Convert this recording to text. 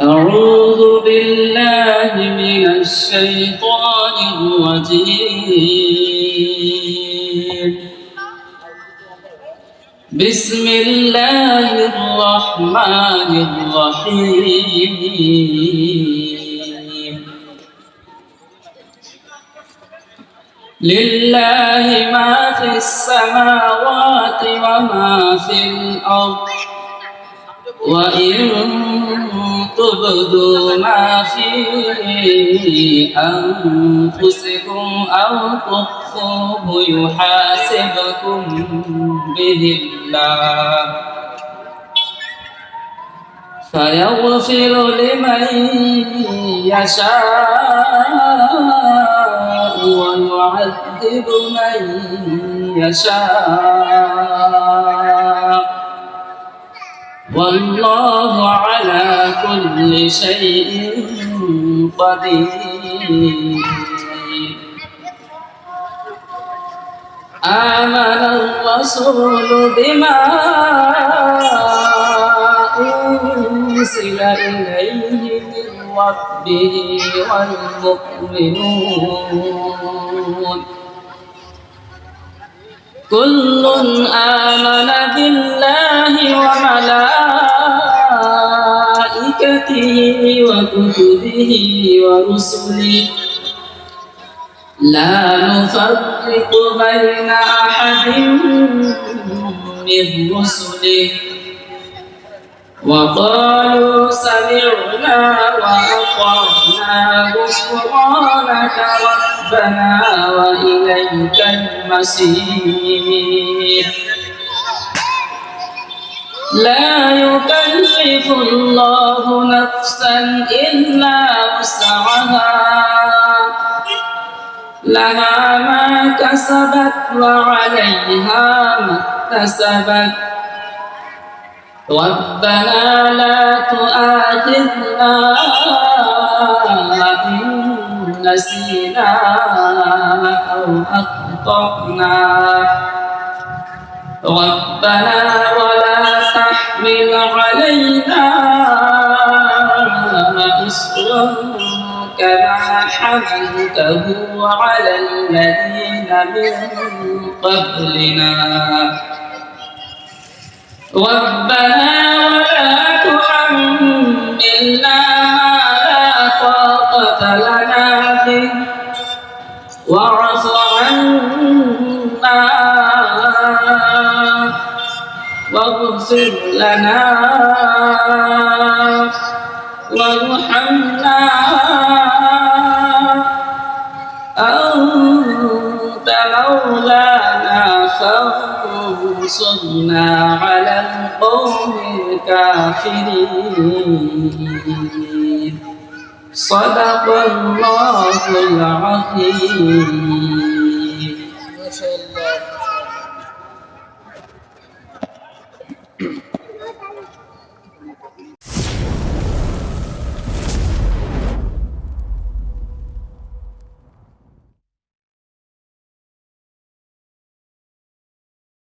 أعوذ بالله من الشيطان الرجيم. بسم الله الرحمن الرحيم. لله ما في السماوات وما في الأرض، وإن تبدوا ما في أنفسكم أو تخفوه يحاسبكم به الله، فيغفر لمن يشاء ويعذب من يشاء، والله على كل شيء قدير. آمن الرسول بما أنزل إليه من ربه والمؤمنون كل آمن بالله وملائكته وكتبه ورسله لا نفرق بين أحد من رسله، وقالوا سمعنا وأطعنا غفرانك ربنا وإليك المصير. لا يكلف الله نفسا إلا وسعها، لها ما كسبت وعليها ما اكتسبت، ربنا لا تؤاخذنا إن نسينا أو أخطأنا، ربنا ولا تحمل علينا إصرا كما حملته على الذين من قبلنا، ربنا ولا تحملنا ما لا طاقة لنا به، واعف عنا واغفر لنا وارحمنا، أنت مولانا فانصرنا على القوم الكافرين. صدق الله العظيم. ما شاء الله.